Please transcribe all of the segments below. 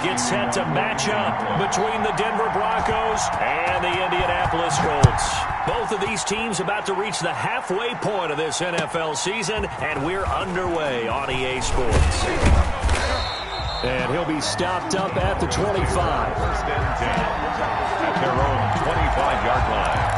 get set to match up between the Denver Broncos and the Indianapolis Colts. Both of these teams about to reach the halfway point of this NFL season, and we're underway on EA Sports. And he'll be stopped up at the 25. First and 10 at their own 25-yard line.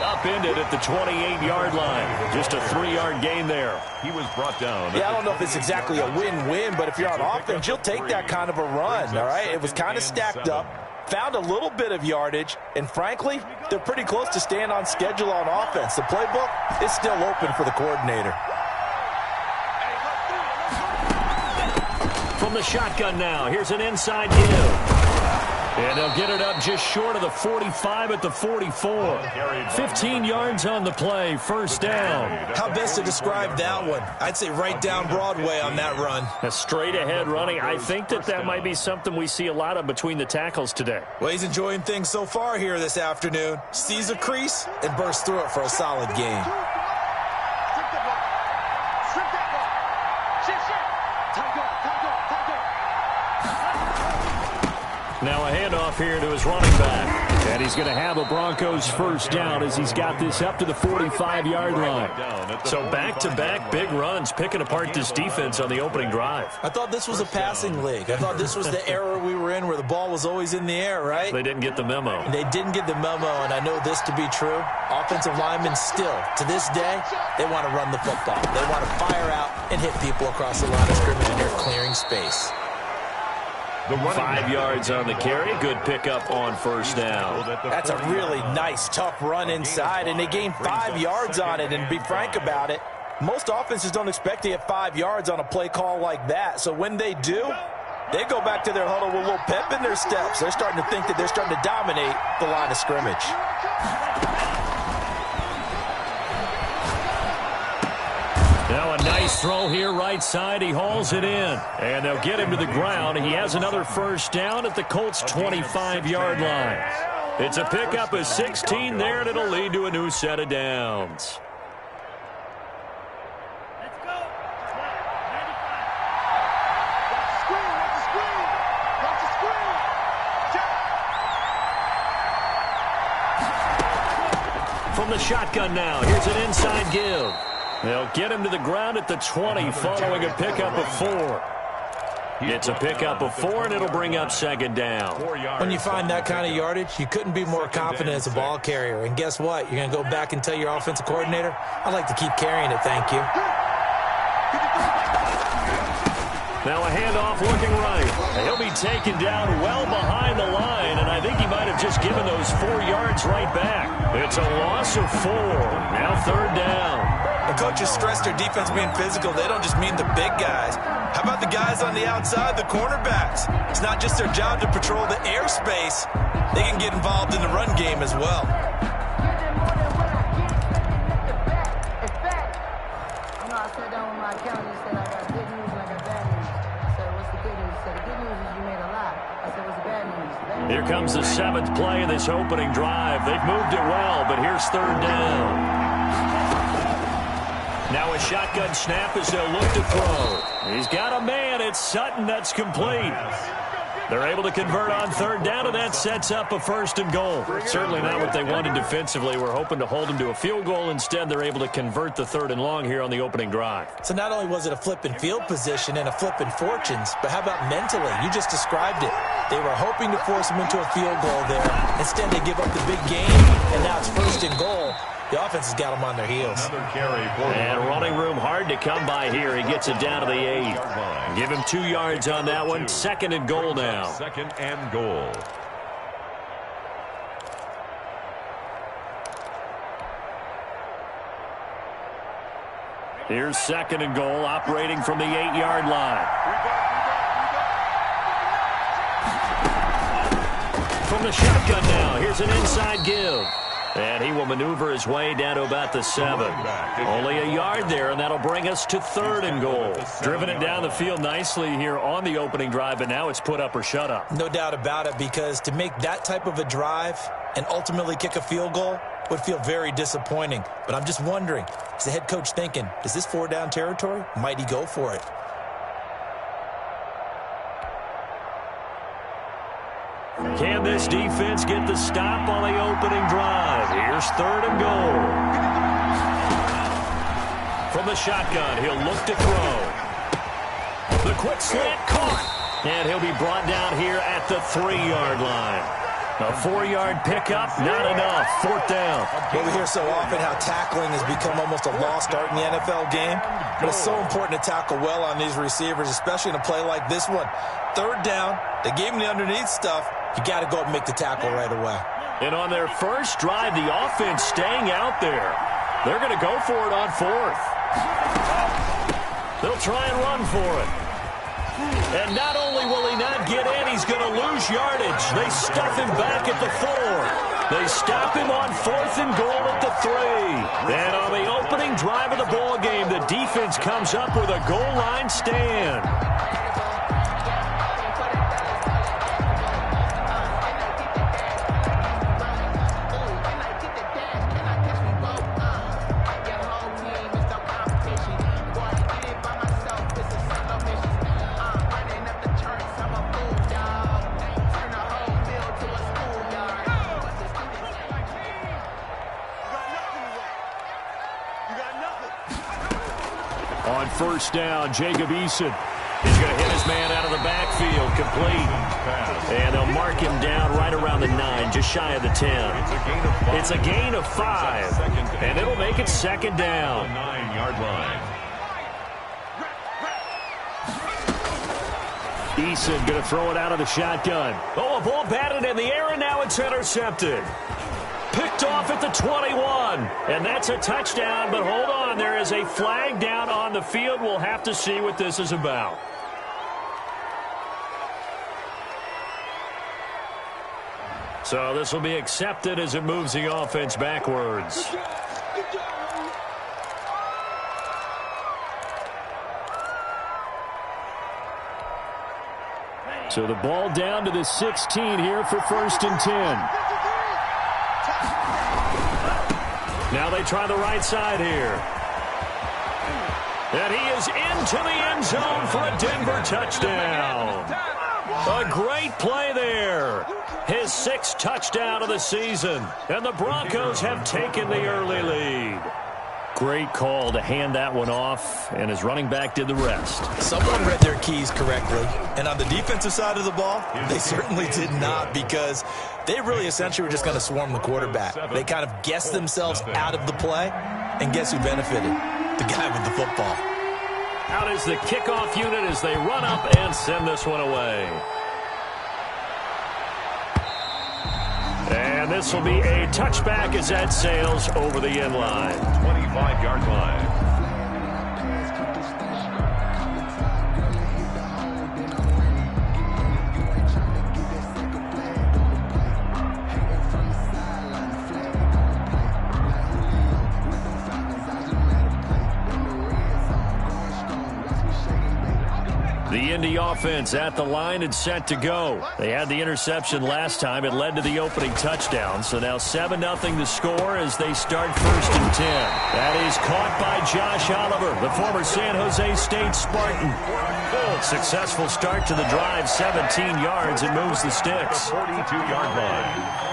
Upended at the 28-yard line. Just a 3-yard gain there. He was brought down. Yeah, I don't know if it's exactly a win-win, but if you're on offense, you'll take that kind of a run, all right? It was kind of stacked up, found a little bit of yardage, and frankly, they're pretty close to staying on schedule on offense. The playbook is still open for the coordinator. From the shotgun now, here's an inside give. And they'll get it up just short of the 45 at the 44. 15 yards on the play, first down. How best to describe that one? I'd say right down Broadway on that run. A straight-ahead running. I think that might be something we see a lot of between the tackles today. Well, he's enjoying things so far here this afternoon. Sees a crease and bursts through it for a solid gain. Now a handoff here to his running back. And he's going to have a Broncos first down as he's got this up to the 45-yard line. So back-to-back big runs picking apart this defense on the opening drive. I thought this was a passing league. I thought this was the era we were in where the ball was always in the air, right? They didn't get the memo. They didn't get the memo, and I know this to be true. Offensive linemen still, to this day, they want to run the football. They want to fire out and hit people across the line of scrimmage, and they're clearing space. 5 yards on the carry. Good pickup on first down. That's a really nice, tough run inside, and they gained 5 yards on it. And to be frank about it, most offenses don't expect to get 5 yards on a play call like that. So when they do, they go back to their huddle with a little pep in their steps. They're starting to think that they're starting to dominate the line of scrimmage. Now a nice throw here right side. He hauls it in. And they'll get him to the ground. He has another first down at the Colts' 25-yard line. It's a pickup of 16 there, and it'll lead to a new set of downs. From the shotgun now, here's an inside give. They'll get him to the ground at the 20 following a pickup of 4. It's a pickup of 4, and it'll bring up second down. When you find that kind of yardage, you couldn't be more confident as a ball carrier. And guess what? You're going to go back and tell your offensive coordinator, I'd like to keep carrying it, thank you. Now a handoff looking right. He'll be taken down well behind the line, and I think he might have just given those 4 yards right back. It's a loss of 4. Now third down. The coaches stress their defense being physical. They don't just mean the big guys. How about the guys on the outside, the cornerbacks? It's not just their job to patrol the airspace. They can get involved in the run game as well. Here comes the 7th play of this opening drive. They've moved it well, but here's third down. Now a shotgun snap as they'll look to throw. He's got a man. It's Sutton. That's complete. They're able to convert on third down, and that sets up a first and goal. Certainly not what they wanted defensively. We're hoping to hold them to a field goal. Instead, they're able to convert the third and long here on the opening drive. So not only was it a flip in field position and a flip in fortunes, but how about mentally? You just described it. They were hoping to force them into a field goal there. Instead, they give up the big gain, and now it's first and goal. The offense has got them on their heels. And running room hard to come by here. He gets it down to the 8. Give him 2 yards on that one. Second and goal now. Second and goal. Here's second and goal, operating from the 8-yard line. from the shotgun now. Here's an inside give. And he will maneuver his way down to about the 7. Only a yard there, and that'll bring us to 3rd and goal. Driven it down the field nicely here on the opening drive, but now it's put up or shut up. No doubt about it, because to make that type of a drive and ultimately kick a field goal would feel very disappointing. But I'm just wondering, is the head coach thinking, is this 4-down territory? Might he go for it? Can this defense get the stop on the opening drive? Here's 3rd and goal. From the shotgun, he'll look to throw. The quick slant caught. And he'll be brought down here at the 3-yard line. A 4-yard pickup, not enough. 4th down. Well, we hear so often how tackling has become almost a lost art in the NFL game. But it's so important to tackle well on these receivers, especially in a play like this one. 3rd down, they gave him the underneath stuff. You got to go up and make the tackle right away. And on their first drive, the offense staying out there. They're going to go for it on 4th. They'll try and run for it. And not only will he not get in, he's going to lose yardage. They stuff him back at the 4. They stop him on 4th and goal at the 3. And on the opening drive of the ball game, the defense comes up with a goal line stand. On 1st down, Jacob Eason is going to hit his man out of the backfield, complete. And they'll mark him down right around the 9, just shy of the 10. It's a gain of 5, and it'll make it 2nd down. 9-yard line. Eason going to throw it out of the shotgun. Oh, a ball batted in the air, and now it's intercepted. Picked off at the 21, and that's a touchdown, but hold on, there is a flag down on the field. We'll have to see what this is about. So this will be accepted as it moves the offense backwards. So the ball down to the 16 here for 1st and 10. Now they try the right side here. And he is into the end zone for a Denver touchdown. A great play there. His 6th touchdown of the season. And the Broncos have taken the early lead. Great call to hand that one off, and his running back did the rest. Someone read their keys correctly, and on the defensive side of the ball, they certainly did not, because they really essentially were just going to swarm the quarterback. They kind of guessed themselves out of the play, and guess who benefited? The guy with the football. Out is the kickoff unit as they run up and send this one away. And this will be a touchback as that sails over the end line. 25-yard line. The Indy offense at the line and set to go. They had the interception last time. It led to the opening touchdown. So now 7-0 the score as they start 1st and 10. That is caught by Josh Oliver, the former San Jose State Spartan. Successful start to the drive, 17 yards. It moves the sticks. 42-yard line.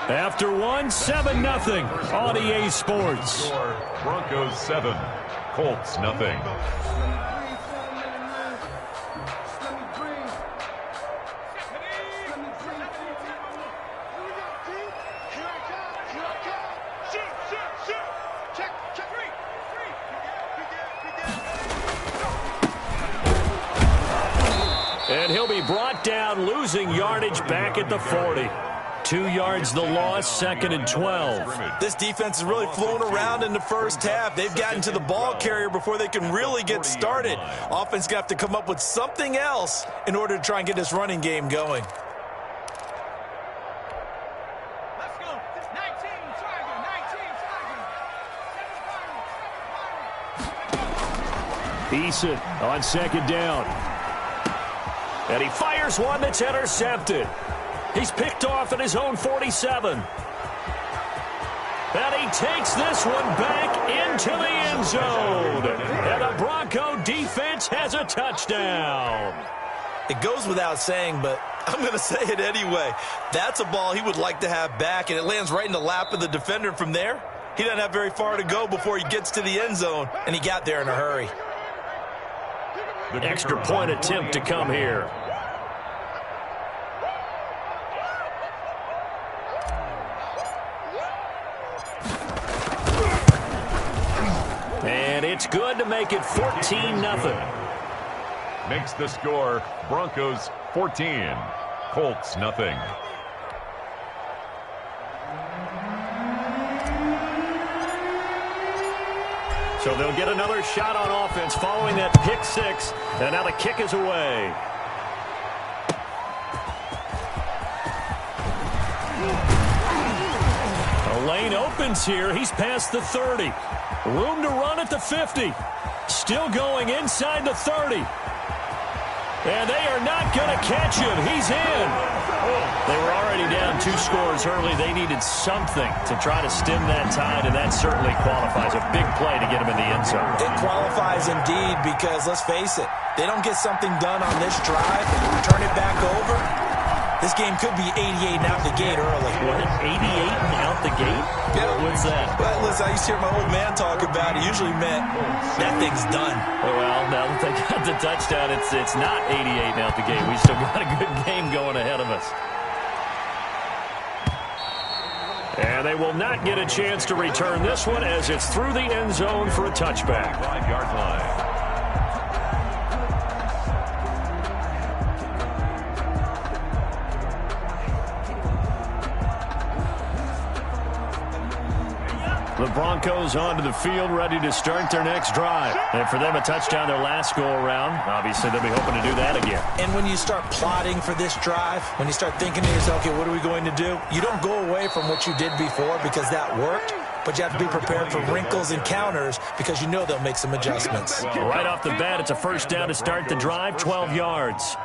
After one, 7-0 on EA Sports. Broncos 7, Colts nothing. And he'll be brought down, losing yardage back at the 40. 2 yards the loss, 2nd and 12. This defense is really flown around in the first half. They've gotten to the ball carrier before they can really get started. Offense got to come up with something else in order to try and get this running game going. Let's go. 19, Tiger, 19, Tiger. Eason on 2nd down. And he fires one that's intercepted. He's picked off at his own 47. And he takes this one back into the end zone. And the Bronco defense has a touchdown. It goes without saying, but I'm going to say it anyway. That's a ball he would like to have back, and it lands right in the lap of the defender. From there, he doesn't have very far to go before he gets to the end zone, and he got there in a hurry. Extra point attempt to come here. And it's good to make it 14-0. Makes the score Broncos 14, Colts nothing. So they'll get another shot on offense following that pick six. And now the kick is away. The lane opens here. He's past the 30. Room to run at the 50. Still going inside the 30. And they are not going to catch him. He's in. They were already down 2 scores early. They needed something to try to stem that tide, and that certainly qualifies. A big play to get him in the end zone. It qualifies indeed because, let's face it, they don't get something done on this drive, turn it back over. This game could be 88 and out the gate early. What, 88 and out the gate? Yeah. What's that? Well, listen, I used to hear my old man talk about it. Usually meant that thing's done. Well, now that they got the touchdown, it's not 88 and out the gate. We still got a good game going ahead of us. And they will not get a chance to return this one as it's through the end zone for a touchback. 5-yard line. The Broncos onto the field, ready to start their next drive. And for them, a touchdown their last go-around. Obviously, they'll be hoping to do that again. And when you start plotting for this drive, when you start thinking to yourself, okay, what are we going to do? You don't go away from what you did before because that worked, but you have to be prepared for wrinkles and counters because you know they'll make some adjustments. Right off the bat, it's a first down to start the drive, 12 yards.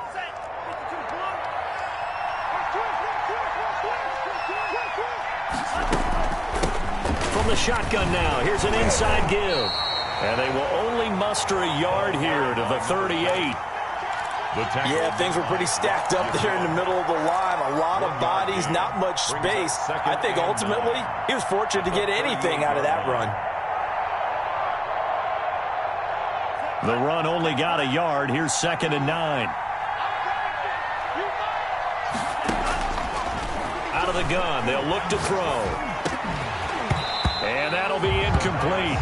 From the shotgun now, here's an inside give. And they will only muster a yard here to the 38. Yeah, things were pretty stacked up there in the middle of the line. A lot of bodies, not much space. I think ultimately he was fortunate to get anything out of that run. The run only got a yard. Here's 2nd and 9. Out of the gun, they'll look to throw. And that'll be incomplete.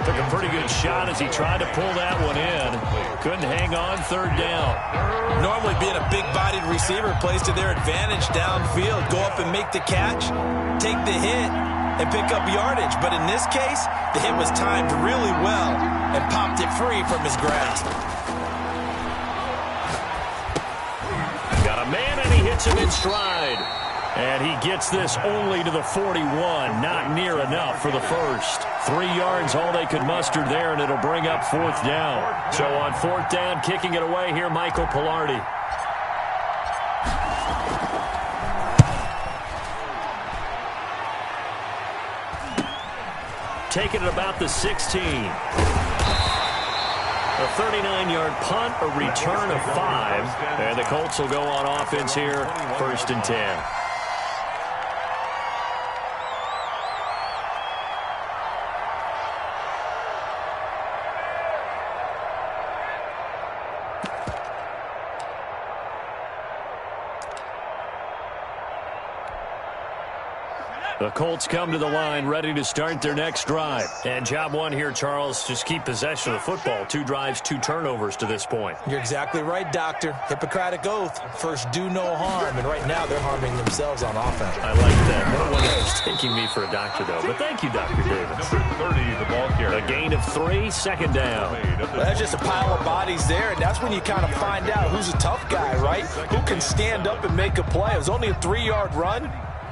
Took a pretty good shot as he tried to pull that one in. Couldn't hang on, 3rd down. Normally being a big-bodied receiver plays to their advantage downfield. Go up and make the catch, take the hit, and pick up yardage. But in this case, the hit was timed really well and popped it free from his grasp. Got a man, and he hits him in stride. And he gets this only to the 41. Not near enough for the first. 3 yards, all they could muster there, and it'll bring up 4th down. So on 4th down, kicking it away here, Michael Pilardi. Taking it about the 16. A 39-yard punt, a return of 5. And the Colts will go on offense here, 1st and 10. The Colts come to the line ready to start their next drive. And job one here, Charles, just keep possession of the football. 2 drives, 2 turnovers to this point. You're exactly right, Doctor. Hippocratic oath. First, do no harm. And right now, they're harming themselves on offense. I like that. No one is taking me for a doctor, though. But thank you, Dr. Davis. Number 30, the ball carrier. A gain of 3, second down. Well, that's just a pile of bodies there, and that's when you kind of find out who's a tough guy, right? Who can stand up and make a play. It was only a 3-yard run.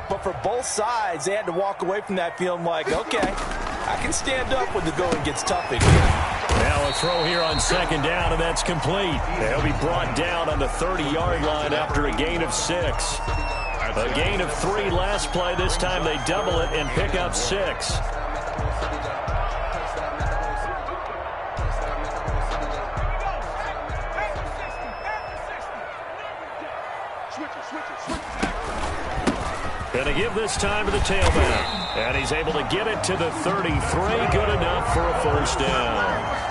But for both sides, they had to walk away from that feeling like, okay, I can stand up when the going gets tough in here. Now a throw here on second down, and that's complete. They'll be brought down on the 30-yard line after a gain of 6. A gain of 3 last play. This time they double it and pick up 6. Going to give this time to the tailback. And he's able to get it to the 33. Good enough for a first down.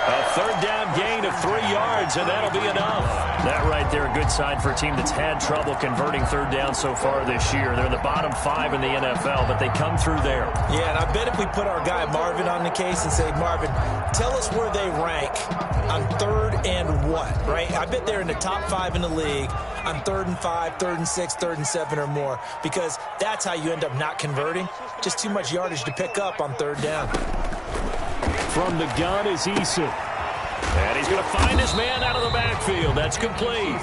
A third down gain of 3 yards, and that'll be enough. That right there, a good sign for a team that's had trouble converting third down so far this year. They're in the bottom 5 in the NFL, but they come through there. Yeah, and I bet if we put our guy Marvin on the case and say, Marvin, tell us where they rank on third and what, right? I bet they're in the top 5 in the league on 3rd and 5, 3rd and 6, 3rd and 7 or more, because that's how you end up not converting. Just too much yardage to pick up on third down. From the gun is Eason. And he's going to find his man out of the backfield. That's complete.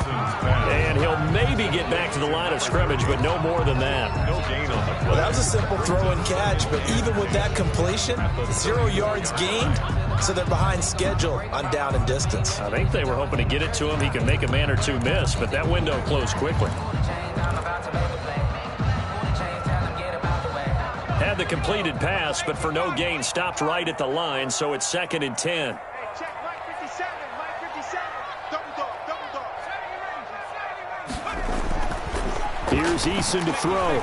And he'll maybe get back to the line of scrimmage, but no more than that. No gain on the play. Well, that was a simple throw and catch, but even with that completion, 0 yards gained, so they're behind schedule on down and distance. I think they were hoping to get it to him. He could make a man or 2 miss, but that window closed quickly. Had the completed pass, but for no gain, stopped right at the line, so it's 2nd and 10. Here's Eason to throw.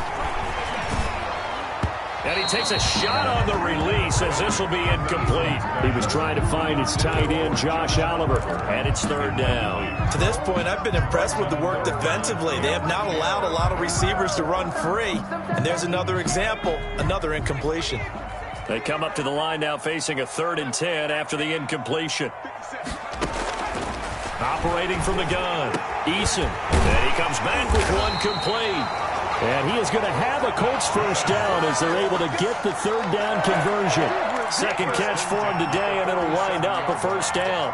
And he takes a shot on the release as this will be incomplete. He was trying to find his tight end, Josh Oliver, and it's 3rd down. To this point, I've been impressed with the work defensively. They have not allowed a lot of receivers to run free. And there's another example, another incompletion. They come up to the line now facing a 3rd and 10 after the incompletion. Operating from the gun, Eason. And he comes back with one complete. And he is going to have a Colts first down as they're able to get the 3rd down conversion. Second catch for him today, and it'll wind up a first down.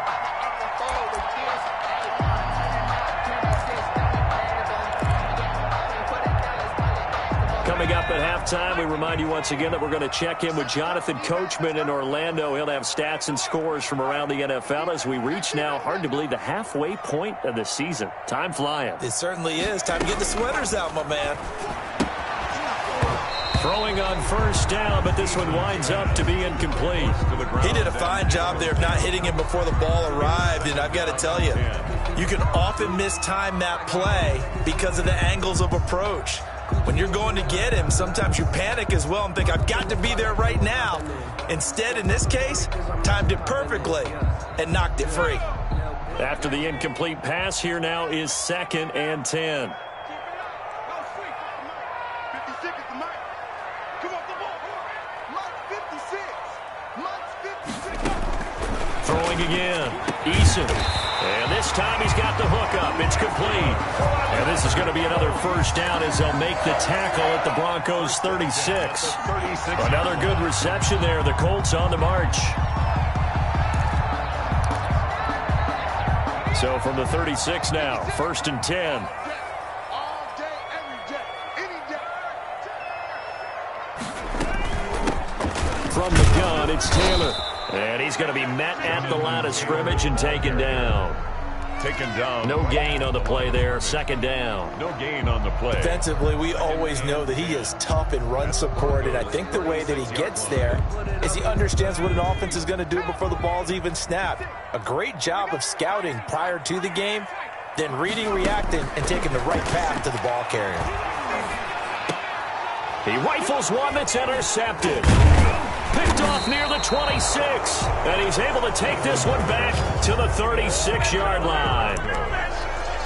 Coming up at halftime, we remind you once again that we're going to check in with Jonathan Coachman in Orlando. He'll have stats and scores from around the NFL as we reach now, hard to believe, the halfway point of the season. Time flying. It certainly is. Time to get the sweaters out, my man. Throwing on first down, but this one winds up to be incomplete. He did a fine job there of not hitting him before the ball arrived, and I've got to tell you, you can often mistime that play because of the angles of approach. When you're going to get him, sometimes you panic as well and think, I've got to be there right now. Instead, in this case, timed it perfectly and knocked it free. After the incomplete pass, here now is 2nd and 10. Throwing again, Eason. And this time he's got the hook up. It's complete. And this is going to be another first down as they'll make the tackle at the Broncos' 36. Another good reception there. The Colts on the march. So from the 36 now, 1st and 10. From the gun, it's Taylor. And he's going to be met at the line of scrimmage and taken down. Taken down. No gain on the play there. 2nd down. No gain on the play. Defensively, we always know that he is tough in run support, and I think the way that he gets there is he understands what an offense is going to do before the ball's even snapped. A great job of scouting prior to the game, then reading, reacting, and taking the right path to the ball carrier. He rifles one that's intercepted. Picked off near the 26. And he's able to take this one back to the 36-yard line.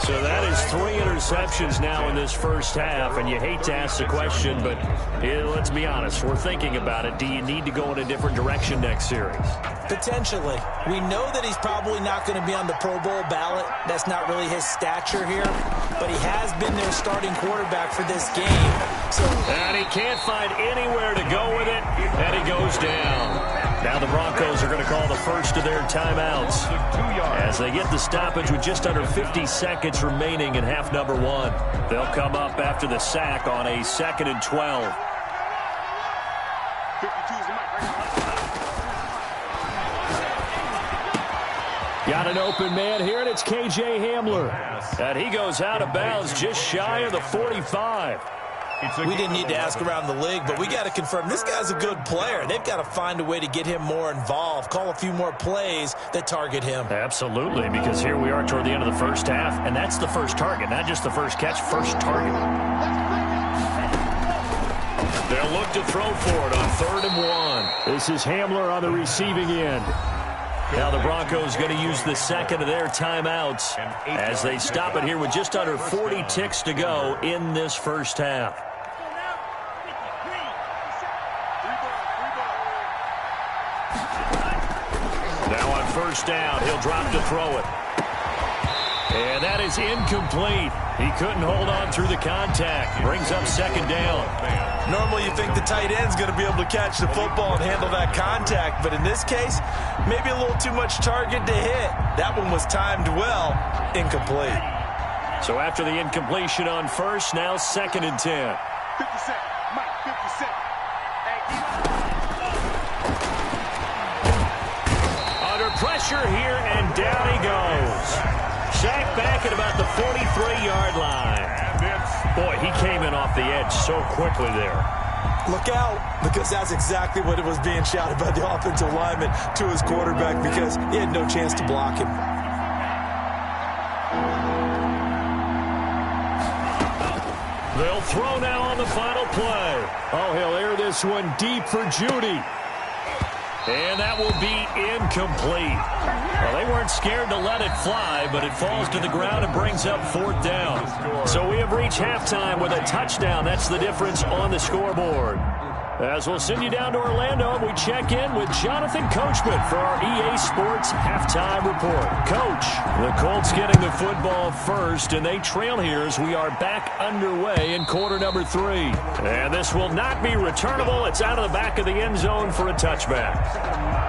So that is 3 interceptions now in this first half, and you hate to ask the question, but let's be honest, we're thinking about it. Do you need to go in a different direction next series? Potentially. We know that he's probably not going to be on the Pro Bowl ballot. That's not really his stature here, but he has been their starting quarterback for this game. And he can't find anywhere to go with it, and he goes down. Now the Broncos are going to call the first of their timeouts as they get the stoppage with just under 50 seconds remaining in half number 1. They'll come up after the sack on a 2nd and 12. Got an open man here, and it's K.J. Hamler. And he goes out of bounds just shy of the 45. We didn't need to ask around the league, but we got to confirm this guy's a good player. They've got to find a way to get him more involved, call a few more plays that target him. Absolutely, because here we are toward the end of the first half, and that's the first target, not just the first catch, first target. They'll look to throw for it on 3rd and 1. This is Hamler on the receiving end. Now the Broncos going to use the second of their timeouts as they stop it here with just under 40 ticks to go in this first half. Now on 1st down, he'll drop to throw it. And that is incomplete. He couldn't hold on through the contact. Brings up 2nd down. Normally you think the tight end's going to be able to catch the football and handle that contact, but in this case, maybe a little too much target to hit. That one was timed well. Incomplete. So after the incompletion on 1st, now 2nd and 10. 50 cent. Mike, 50 cent. Under pressure here, and down he goes. Sacked back at about the 43-yard line. Boy, he came in off the edge so quickly there. Look out, because that's exactly what it was being shouted by the offensive lineman to his quarterback, because he had no chance to block him. They'll throw now on the final play. Oh, he'll air this one deep for Judy. And that will be incomplete. Well, they weren't scared to let it fly, but it falls to the ground and brings up 4th down. So we have reached halftime with a touchdown. That's the difference on the scoreboard. As we'll send you down to Orlando, we check in with Jonathan Coachman for our EA Sports Halftime Report. Coach, the Colts getting the football first, and they trail here as we are back underway in quarter number 3. And this will not be returnable. It's out of the back of the end zone for a touchback.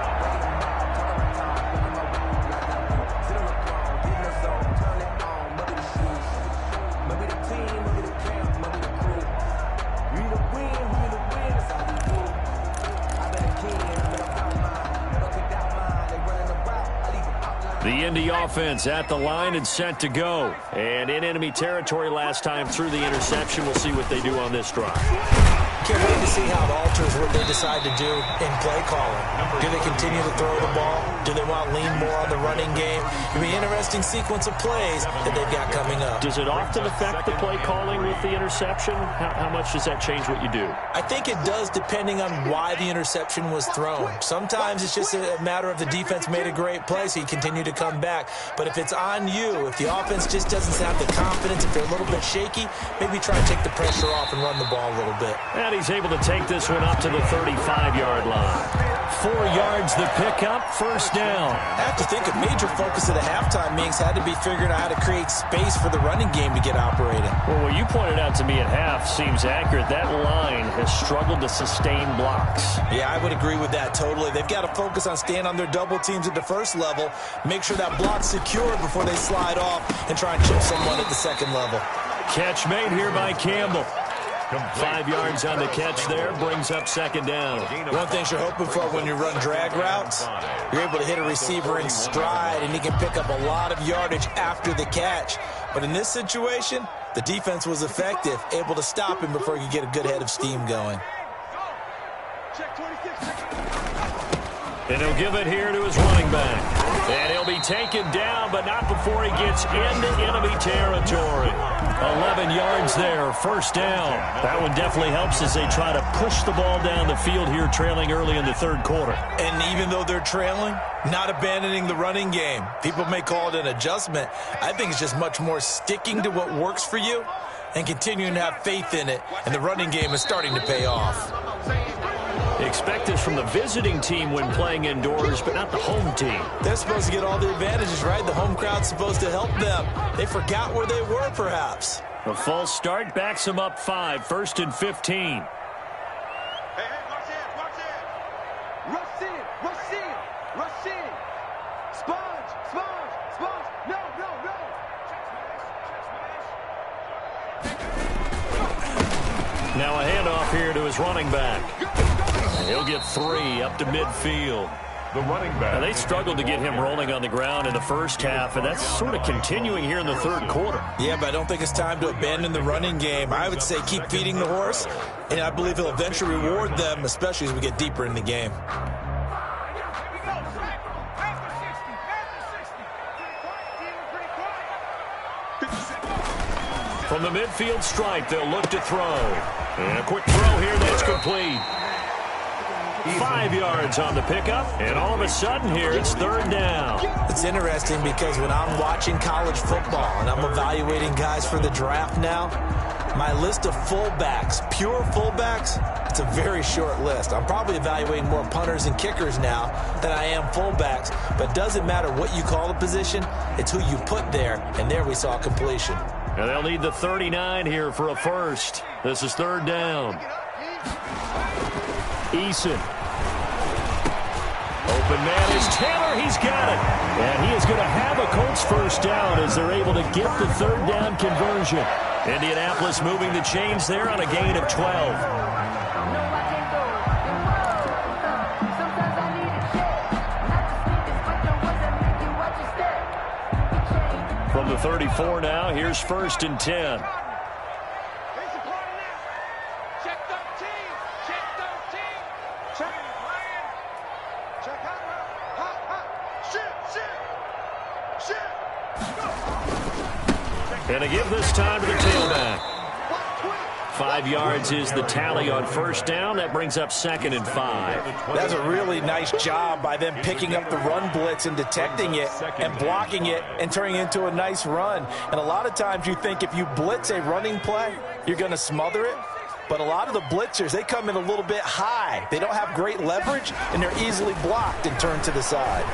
The Indy offense at the line and set to go. And in enemy territory last time through the interception. We'll see what they do on this drive. Can't wait to see how it alters what they decide to do in play calling. Do they continue to throw the ball? Do they want to lean more on the running game? It'll be an interesting sequence of plays that they've got coming up. Does it often affect the play calling with the interception? How much does that change what you do? I think it does, depending on why the interception was thrown. Sometimes it's just a matter of the defense made a great play, so you continue to come back. But if it's on you, if the offense just doesn't have the confidence, if they're a little bit shaky, maybe try and take the pressure off and run the ball a little bit. And he's able to take this one up to the 35-yard line. 4 yards the pickup, 1st down. I have to think a major focus of the halftime meetings had to be figuring out how to create space for the running game to get operating. Well, what you pointed out to me at half seems accurate. That line has struggled to sustain blocks. Yeah, I would agree with that totally. They've got to focus on staying on their double teams at the first level, make sure that block's secure before they slide off and try and chip someone at the second level. Catch made here by Campbell. 5 yards on the catch there, brings up 2nd down. One thing you're hoping for when you run drag routes, you're able to hit a receiver in stride, and he can pick up a lot of yardage after the catch. But in this situation, the defense was effective, able to stop him before he could get a good head of steam going. Check 26. And he'll give it here to his running back. And he'll be taken down, but not before he gets into enemy territory. 11 yards there, first down. That one definitely helps as they try to push the ball down the field here, trailing early in the third quarter. And even though they're trailing, not abandoning the running game. People may call it an adjustment. I think it's just much more sticking to what works for you and continuing to have faith in it. And the running game is starting to pay off. Expect this from the visiting team when playing indoors, but not the home team. They're supposed to get all the advantages, right? The home crowd's supposed to help them. They forgot where they were, perhaps. A false start backs them up 5, 1st and 15. Hey, watch it, watch it. Rush in, rush in, rush in. Sponge, sponge, sponge. No, no, no. Now a handoff here to his running back. He'll get 3 up to midfield. The running back. Now they struggled to get him rolling on the ground in the first half, and that's sort of continuing here in the third quarter. Yeah, but I don't think it's time to abandon the running game. I would say keep feeding the horse, and I believe he'll eventually reward them, especially as we get deeper in the game. From the midfield stripe, they'll look to throw. And a quick throw here that's complete. 5 yards on the pickup, and all of a sudden here, it's third down. It's interesting because when I'm watching college football and I'm evaluating guys for the draft now, my list of fullbacks, pure fullbacks, it's a very short list. I'm probably evaluating more punters and kickers now than I am fullbacks, but it doesn't matter what you call the position, it's who you put there, and there we saw completion. And they'll need the 39 here for a first. This is third down. Eason. Open man is Taylor. He's got it. And he is going to have a Colts first down as they're able to get the third down conversion. Indianapolis moving the chains there on a gain of 12. From the 34 now, here's 1st and 10. And a give this time to the tailback. 5 yards is the tally on first down. That brings up 2nd and 5. That's a really nice job by them picking up the run blitz and detecting it and blocking it and turning it into a nice run. And a lot of times you think if you blitz a running play, you're going to smother it. But a lot of the blitzers, they come in a little bit high. They don't have great leverage, and they're easily blocked and turned to the side.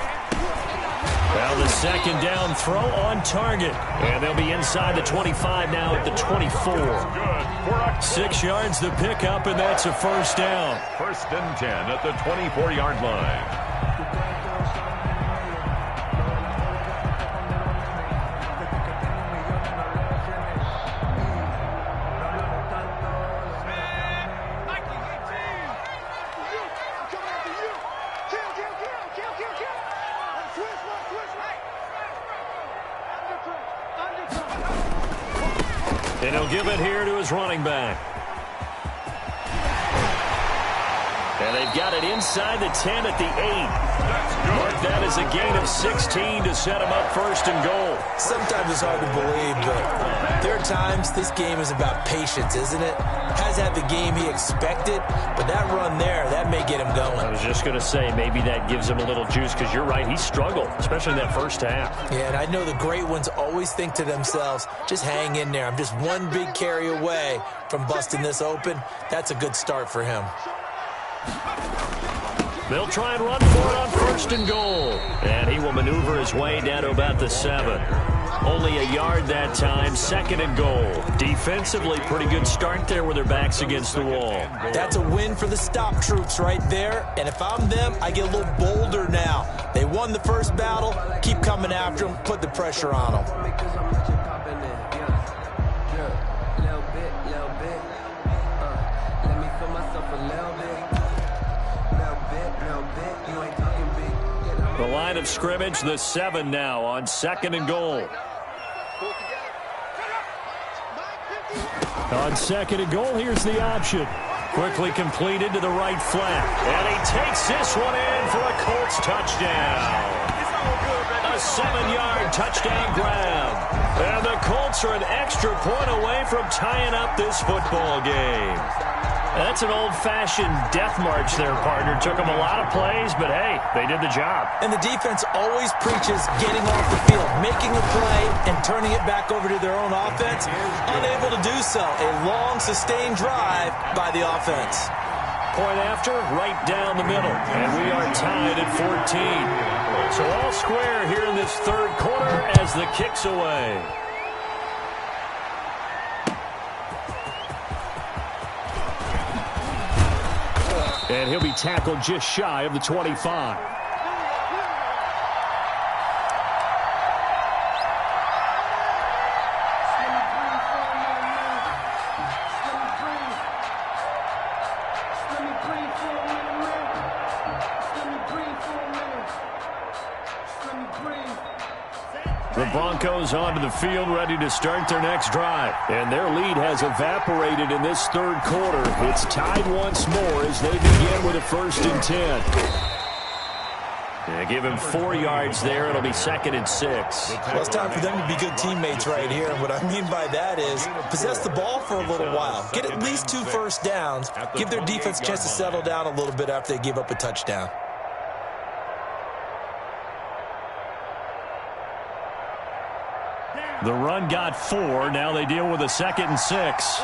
Well, the second down throw on target. And they'll be inside the 25 now at the 24. 6 yards the pickup, and that's a first down. 1st and 10 at the 24-yard line. And he'll give it here to his running back. And they've got it inside the 10 at the 8. Mark that as a gain of 16 to set him up 1st and goal. Sometimes it's hard to believe, but there are times this game is about patience, isn't it? Has had the game he expected, but that run there, that may get him going. I was just going to say, maybe that gives him a little juice, because you're right, he struggled, especially in that first half. Yeah, and I know the great ones always think to themselves, just hang in there. I'm just one big carry away from busting this open. That's a good start for him. They'll try and run for it on 1st and goal. And he will maneuver his way down to about the 7. Only a yard that time, 2nd and goal. Defensively, pretty good start there with their backs against the wall. That's a win for the stop troops right there. And if I'm them, I get a little bolder now. They won the first battle. Keep coming after them. Put the pressure on them. The line of scrimmage, the 7 now on 2nd and goal. On 2nd and goal, here's the option. Quickly completed to the right flat. And he takes this one in for a Colts touchdown. A 7-yard touchdown grab. And the Colts are an extra point away from tying up this football game. That's an old-fashioned death march there, partner. Took them a lot of plays, but hey, they did the job. And the defense always preaches getting off the field, making a play, and turning it back over to their own offense. Unable to do so. A long, sustained drive by the offense. Point after, right down the middle. And we are tied at 14. So all square here in this third quarter as the kick's away. And he'll be tackled just shy of the 25. The Broncos onto the field, ready to start their next drive. And their lead has evaporated in this third quarter. It's tied once more as they begin with a 1st and 10. Yeah, give him 4 yards there. It'll be 2nd and 6. Well, it's time for them to be good teammates right here. And what I mean by that is possess the ball for a little while. Get at least 2 first downs. Give their defense a chance to settle down a little bit after they give up a touchdown. The run got 4. Now they deal with a 2nd and 6.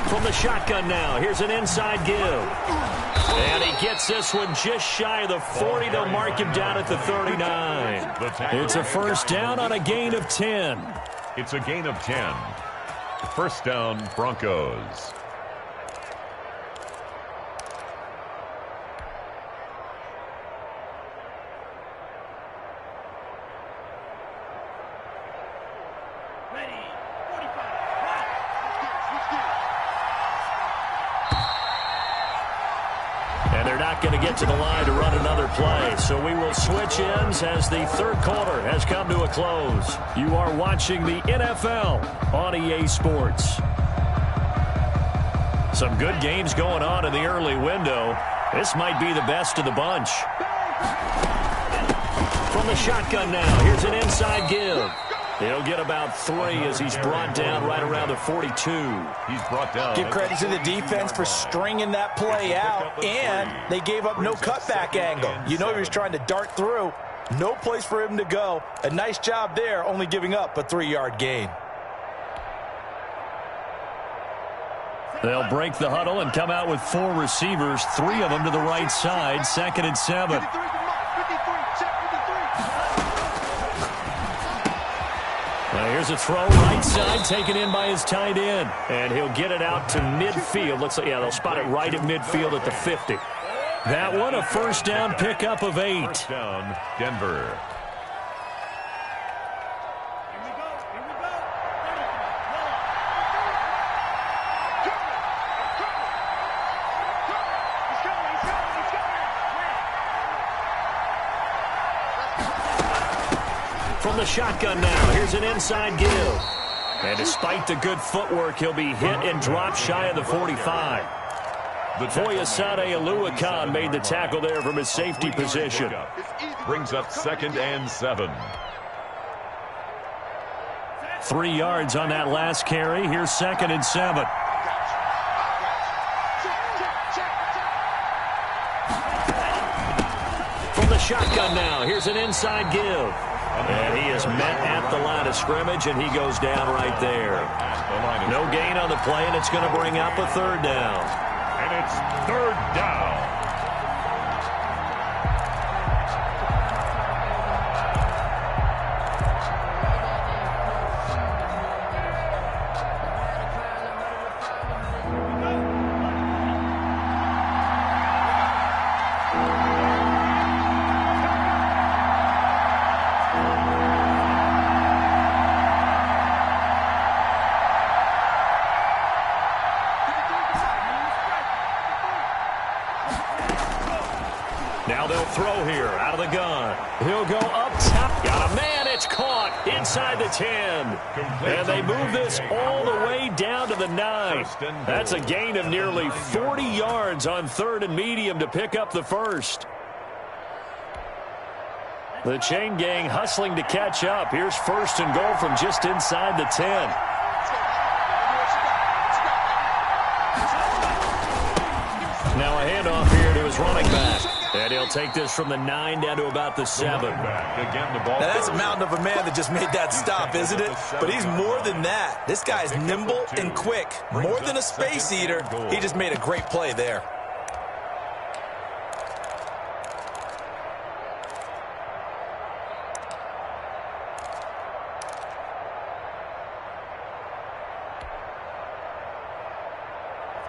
From the shotgun now. Here's an inside give. And he gets this one just shy of the 40. They'll mark him down at the 39. It's a 1st down on a gain of 10. It's a gain of 10. 1st down, Broncos. And they're not going to get to the line to run another play. So we will switch ends as the third quarter has come to a close. You are watching the NFL on EA Sports. Some good games going on in the early window. This might be the best of the bunch. From the shotgun now, here's an inside give. He'll get about 3 as he's brought down right around the 42. He's brought down. Give credit to the defense for stringing that play out, and they gave up no cutback angle. You know he was trying to dart through. No place for him to go. A nice job there, only giving up a 3-yard gain. They'll break the huddle and come out with 4 receivers, 3 of them to the right side, 2nd and 7. Here's a throw, right side, taken in by his tight end. And he'll get it out to midfield. Looks like, yeah, they'll spot it right at midfield at the 50. That one, a 1st down pickup of 8. 1st down, Denver. From the shotgun now, here's an inside give. And despite the good footwork, he'll be hit and dropped shy of the 45. Foyesade Oluwakan made the tackle there from his safety position. Brings up 2nd and 7. 3 yards on that last carry. Here's 2nd and 7. From the shotgun now, here's an inside give. And he is met at the line of scrimmage, and he goes down right there. No gain on the play, and it's going to bring up a 3rd down. And it's 3rd down. Now they'll throw here out of the gun. He'll go up top. Got a man at It's caught inside the 10. And they move this all the way down to the 9. That's a gain of nearly 40 yards on 3rd and medium to pick up the first. The chain gang hustling to catch up. Here's 1st and goal from just inside the 10. Now a handoff here to his running back. And he'll take this from the 9 down to about the 7. Now that's a mountain of a man that just made that stop, isn't it? But he's more than that. This guy's nimble and quick. More than a space eater. He just made a great play there.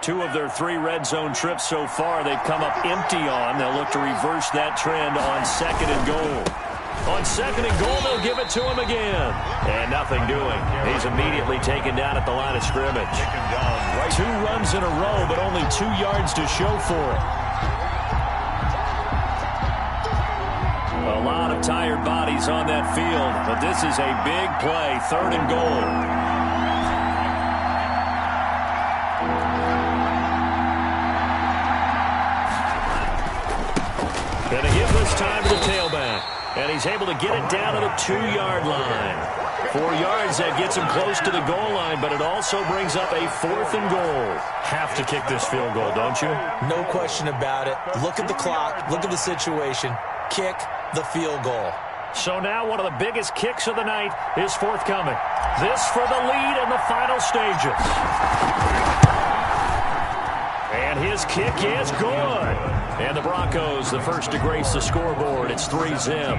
Two of their 3 red zone trips so far they've come up empty on. They'll look to reverse that trend on 2nd and goal. On 2nd and goal, they'll give it to him again. And nothing doing. He's immediately taken down at the line of scrimmage. 2 runs in a row, but only 2 yards to show for it. A lot of tired bodies on that field, but this is a big play. 3rd and goal. Going to give this time to the tailback. And he's able to get it down to the 2-yard line. 4 yards, that gets him close to the goal line, but it also brings up a 4th and goal. Have to kick this field goal, don't you? No question about it. Look at the clock. Look at the situation. Kick the field goal. So now one of the biggest kicks of the night is forthcoming. This for the lead in the final stages. And his kick is good. And the Broncos, the first to grace the scoreboard. It's 3-zip.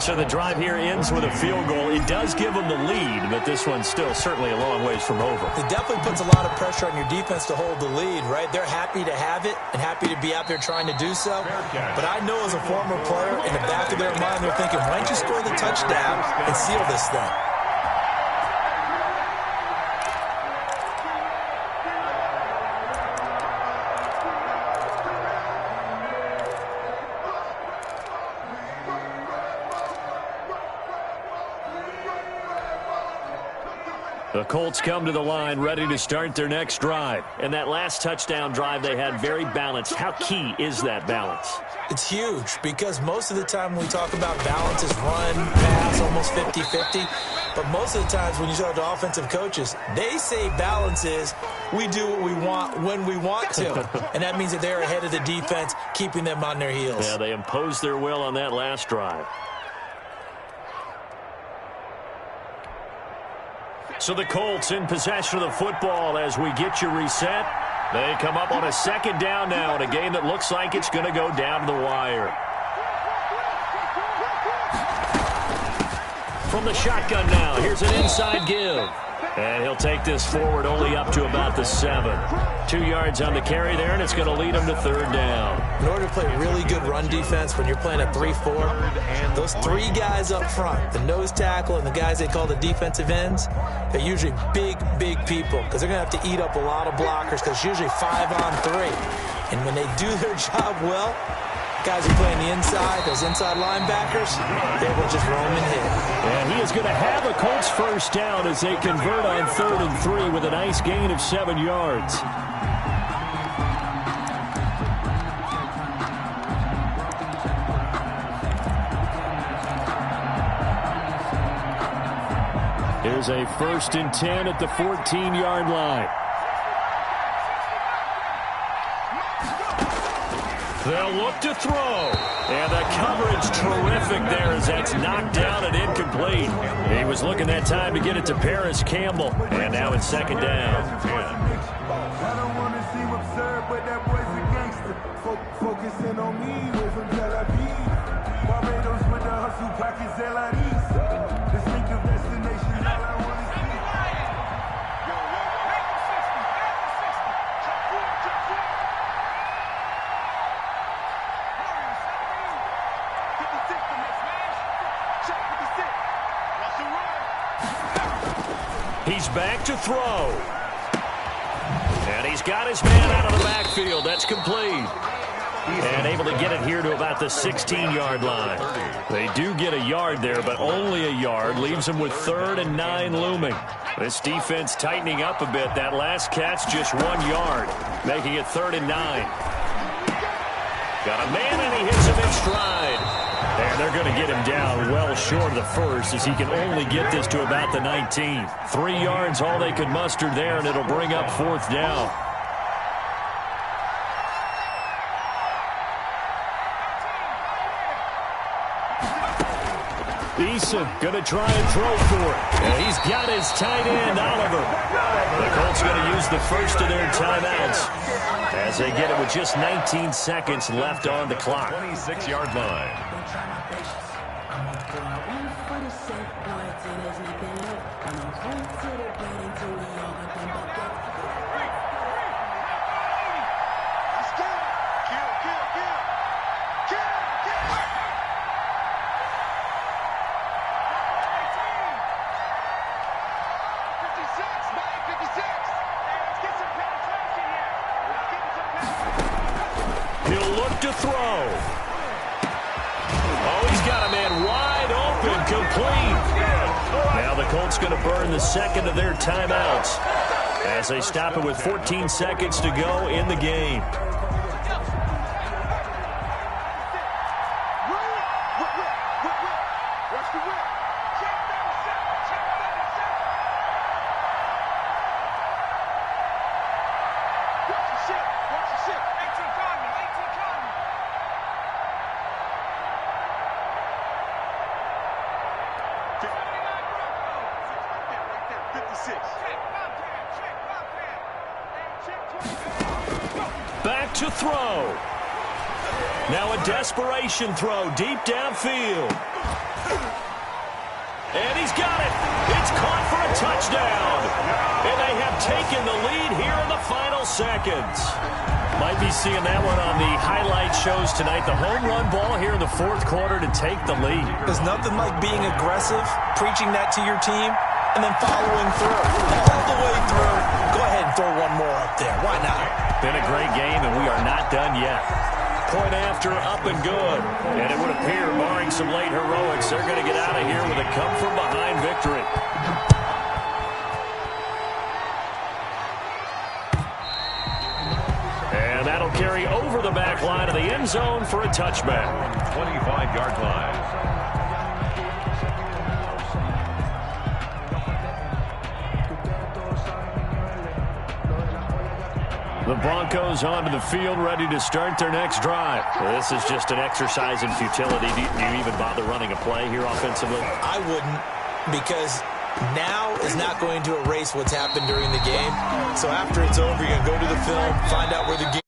So the drive here ends with a field goal. It does give them the lead, but this one's still certainly a long ways from over. It definitely puts a lot of pressure on your defense to hold the lead, right? They're happy to have it and happy to be out there trying to do so. But I know as a former player, in the back of their mind, they're thinking, why don't you score the touchdown and seal this thing? The Colts come to the line ready to start their next drive. And that last touchdown drive they had very balanced. How key is that balance? It's huge because most of the time when we talk about balance is run, pass, almost 50-50. But most of the times when you talk to offensive coaches, they say balance is we do what we want when we want to. And that means that they're ahead of the defense, keeping them on their heels. Yeah, they imposed their will on that last drive. So the Colts in possession of the football as we get you reset. They come up on a 2nd down now in a game that looks like it's going to go down to the wire. From the shotgun now, here's an inside give. And he'll take this forward only up to about the 7. 2 yards on the carry there, and it's going to lead him to 3rd down. In order to play really good run defense when you're playing a 3-4, those 3 guys up front, the nose tackle and the guys they call the defensive ends, they're usually big, big people because they're going to have to eat up a lot of blockers because it's usually 5-on-3. And when they do their job well, guys who play on the inside, those inside linebackers, they will just roam and hit. And he is going to have a Colts first down as they convert on 3rd and 3 with a nice gain of 7 yards. Here's a 1st and 10 at the 14-yard line. They'll look to throw. And the coverage terrific there as that's knocked down and incomplete. He was looking that time to get it to Paris Campbell. And now it's 2nd down. I don't want to seem absurd, but that boy's a gangster. Focusing on me, way from Tel Aviv. Barbados with the hustle pockets, da3's. Distinctive destination, all I want to see. He's back to throw. And he's got his man out of the backfield. That's complete. And able to get it here to about the 16-yard line. They do get a yard there, but only a yard. Leaves them with 3rd and 9 looming. This defense tightening up a bit. That last catch just 1 yard, making it 3rd and 9. Got a man, and he hits him in stride. And they're going to get him down well short of the first, as he can only get this to about the 19. 3 yards, all they could muster there, and it'll bring up 4th down. Eason going to try and throw for it. And he's got his tight end, Oliver. The Colts going to use the first of their timeouts as they get it with just 19 seconds left on the clock. 26-yard line. To throw. Oh, he's got a man wide open, complete. Now the Colts going to burn the second of their timeouts as they stop it with 14 seconds to go in the game. Back to throw. Now a desperation throw deep downfield. And he's got it. It's caught for a touchdown. And they have taken the lead here in the final seconds. Might be seeing that one on the highlight shows tonight. The home run ball here in the 4th quarter to take the lead. There's nothing like being aggressive, preaching that to your team, and then following through. All the way through. Go ahead and throw one more up there. Why not? Been a great game, and we are not done yet. Point after, up and good. And it would appear, barring some late heroics, they're going to get out of here with a come-from-behind victory. And that'll carry over the back line of the end zone for a touchback. 25-yard line. The Broncos onto the field, ready to start their next drive. This is just an exercise in futility. Do you even bother running a play here offensively? I wouldn't, because now is not going to erase what's happened during the game. So after it's over, you're going to go to the film, find out where the game